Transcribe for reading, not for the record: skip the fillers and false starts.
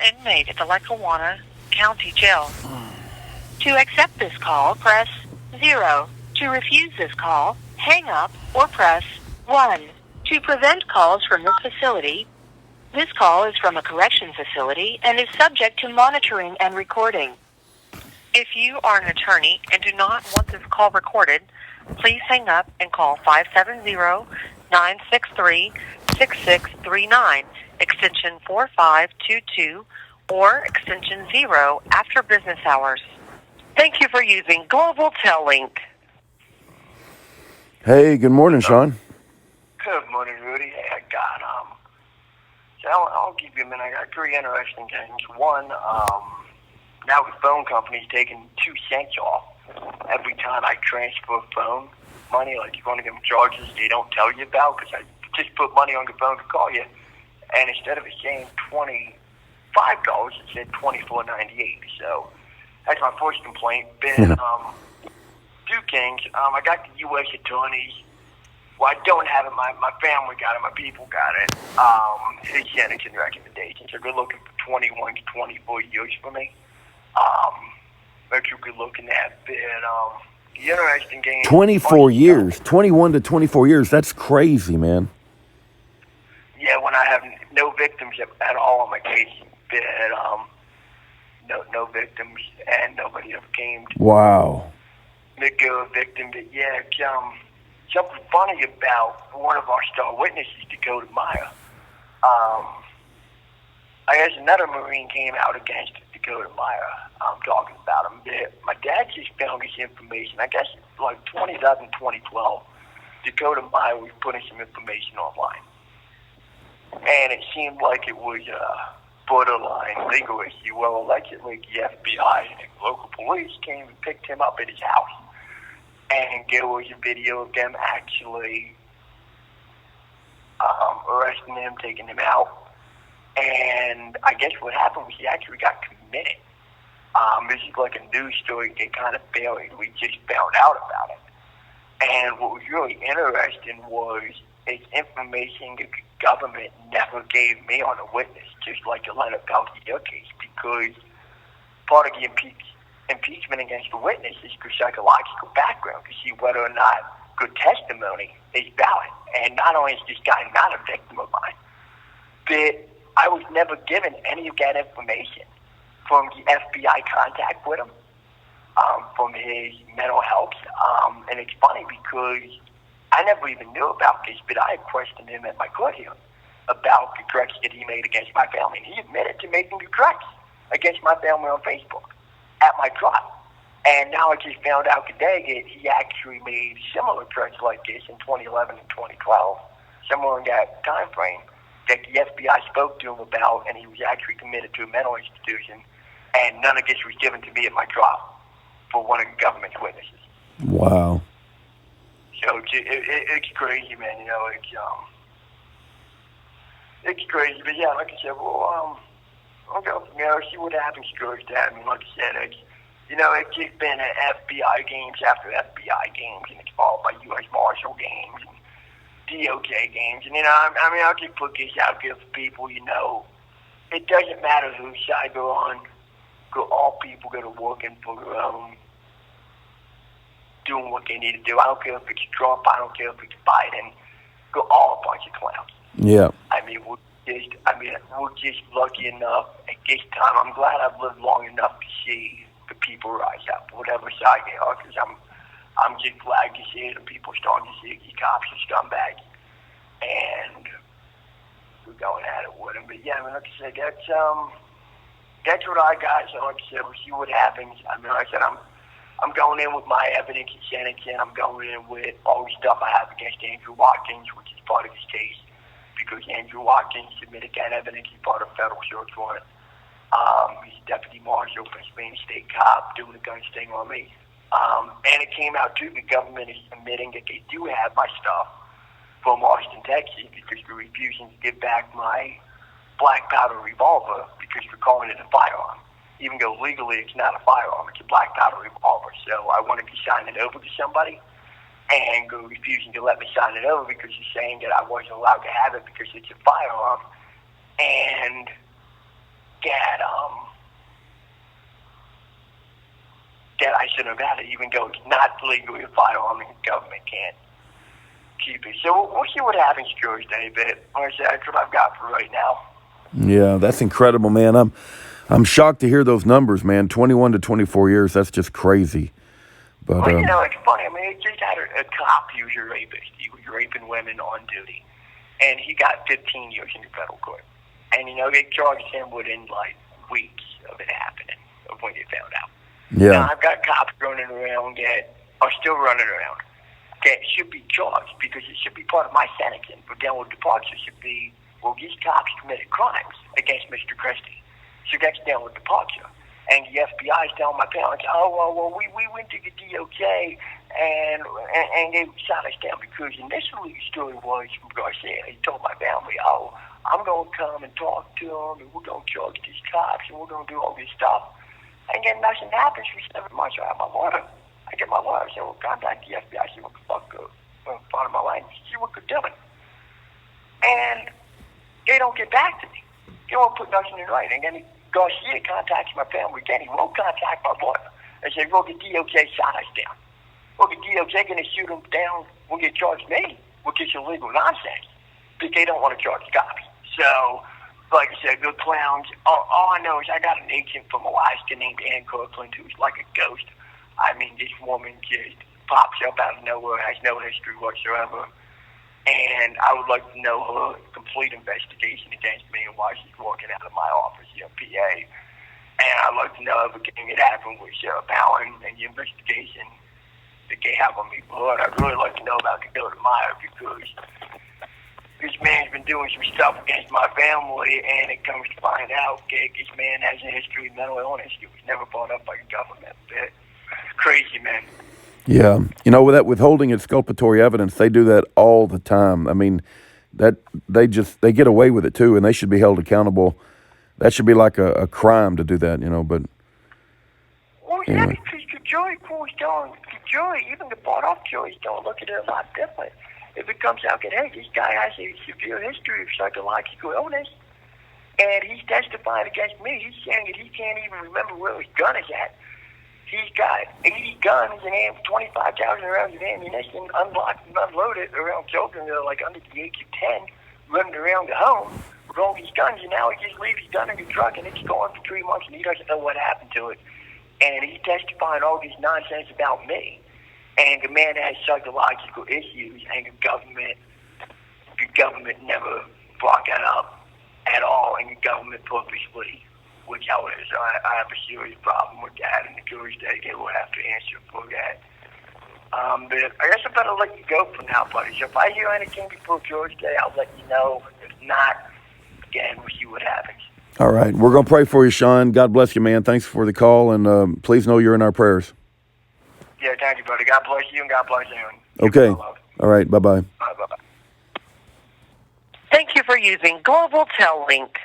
inmate at the Lackawanna County Jail. To accept this call, press 0. To refuse this call, hang up or press 1. To prevent calls from this facility, this call is from a correction facility and is subject to monitoring and recording. If you are an attorney and do not want this call recorded, please hang up and call 570-963-6639, extension 4522, or extension 0 after business hours. Thank you for using Global Tel-Link. Hey, good morning, Shawn. Good morning, Rudy. Hey, I got, so I'll give you a minute. I got 3 interesting things. One, now the phone company's taking 2 cents off every time I transfer phone money. Like, you're going to give them charges they don't tell you about, because I just put money on the phone to call you, and instead of it saying $25, it said $24.98. So that's my first complaint. Then, 2 things. I got the U.S. attorneys. Well, I don't have it. My family got it. My people got it. His sentencing recommendations. So they're looking for 21 to 24 years for me. But you could look in that bit. The interesting game. 24 years. 21 to 24 years. That's crazy, man. Yeah, when I have no victims at all on my case. But, no victims, and nobody ever came to Wow. make a victim. But yeah, something funny about one of our star witnesses, Dakota Meyer. I guess another Marine came out against Dakota Meyer. I'm talking about him. My dad just found this information. I guess like 2011, 2012, Dakota Meyer was putting some information online. And it seemed like it was a borderline legal issue. Well, allegedly the FBI and local police came and picked him up at his house. And there was a video of them actually arresting him, taking him out. And I guess what happened was he actually got committed. This is like a news story they kind of buried. We just found out about it. And what was really interesting was it's information the government never gave me on a witness, just like the Leonard Peltier case, because part of the impeachment against the witness is the psychological background to see whether or not good testimony is valid. And not only is this guy not a victim of mine, but I was never given any of that information from the FBI contact with him, from his mental health. And it's funny because I never even knew about this, but I questioned him at my court hearing about the threats that he made against my family. And he admitted to making the threats against my family on Facebook at my trial. And now I just found out today that he actually made similar threats like this in 2011 and 2012, somewhere in that time frame, that the FBI spoke to him about, and he was actually committed to a mental institution, and none of this was given to me at my trial for one of the government's witnesses. Wow. So it's crazy, man. You know, it's crazy. But yeah, like I said, well, I'll go from there, see what happens towards that. I mean, like I said, it's just been FBI games after FBI games, and it's followed by U.S. Marshal games and DOJ games. And, I'll just put this out there for people, it doesn't matter whose side they're on. All people that are working for their own, doing what they need to do. I don't care if it's Trump, I don't care if it's Biden. They're all a bunch of clowns. Yeah. We're just lucky enough at this time. I'm glad I've lived long enough to see the people rise up, whatever side they are, because I'm just glad to see the people starting to see these cops are scumbags, and we're going at it with them. But yeah, like I said, that's what I got. So like I said, we'll see what happens. Like I said, I'm going in with my evidence and sentencing. I'm going in with all the stuff I have against Andrew Watkins, which is part of this case, because Andrew Watkins submitted that evidence as part of federal search warrant. He's deputy marshal, Pennsylvania state cop, doing a gun sting on me. And it came out too, the government is admitting that they do have my stuff from Austin, Texas, because they're refusing to give back my black powder revolver because they're calling it a firearm. Even though legally it's not a firearm, it's a black powder revolver. So I wanted to sign it over to somebody, and they're refusing to let me sign it over because they're saying that I wasn't allowed to have it because it's a firearm, and that possession of that, even though it's not legally a firearm and the government can't keep it. So we'll see what happens Thursday, but honestly, that's what I've got for right now. Yeah, that's incredible, man. I'm shocked to hear those numbers, man. 21 to 24 years, that's just crazy. But well, it's funny. I mean, it just had a cop who was a rapist. He was raping women on duty. And he got 15 years in the federal court. And, they charged him within, weeks of it happening, of when they found out. yeah, Now, I've got cops running around that are still running around that should be charged because it should be part of my sentencing. But downward departure should be, well, these cops committed crimes against Mr. Christy. So that's downward departure. And the FBI is telling my parents, we went to the DOJ and they shot us down because initially the story was from Garcia. He told my family, I'm going to come and talk to them and we're going to charge these cops and we're going to do all this stuff. And then nothing happens for 7 months. I have my lawyer. I get my lawyer. I say, well, contact the FBI. See what the fuck goes. Part of my language. See what they're doing. And they don't get back to me. They won't put nothing in writing. And then Garcia contacts my family again. He won't contact my lawyer. I said, well, the DOJ shot us down. Well, the DOJ going to shoot them down when they charge me, which is illegal nonsense. But they don't want to charge cops. So, like I said, the clowns. All I know is I got an agent from Alaska named Ann Kirkland who's like a ghost. I mean, this woman just pops up out of nowhere, has no history whatsoever. And I would like to know her complete investigation against me and why she's walking out of my office here in PA. And I'd like to know everything that happened with Sarah Palin and the investigation that they have on me. But I'd really like to know about Dakota Meyer because this man's been doing some stuff against my family, and it comes to find out that this man has a history of mental illness. It was never brought up by the government. But crazy, man. yeah. With that withholding exculpatory evidence, they do that all the time. I mean, that they get away with it too, and they should be held accountable. That should be like a crime to do that, But well, yeah, because the jury pulls down. The jury, even the bought-off juries, don't look at it a lot different. If it comes out that, hey, this guy has a severe history of psychological illness, and he's testifying against me, he's saying that he can't even remember where his gun is at. He's got 80 guns and 25,000 rounds of ammunition unlocked and unloaded around children that are under the age of 10, running around the home with all these guns, and now he just leaves his gun in the truck and it's gone for 3 months and he doesn't know what happened to it. And he's testifying all this nonsense about me. And the man has psychological issues, and the government never brought that up at all, and the government purposely withheld it. So I have a serious problem with that, and the jury's they will have to answer for that. But I guess I better let you go for now, buddy. So if I hear anything before George Day, I'll let you know. If not, again, we'll see what happens. all right, we're gonna pray for you, Shawn. God bless you, man. Thanks for the call, and please know you're in our prayers. Yeah, thank you, buddy. God bless you, and God bless everyone. Okay. All right. Bye-bye. Bye-bye. Thank you for using Global Tel Link.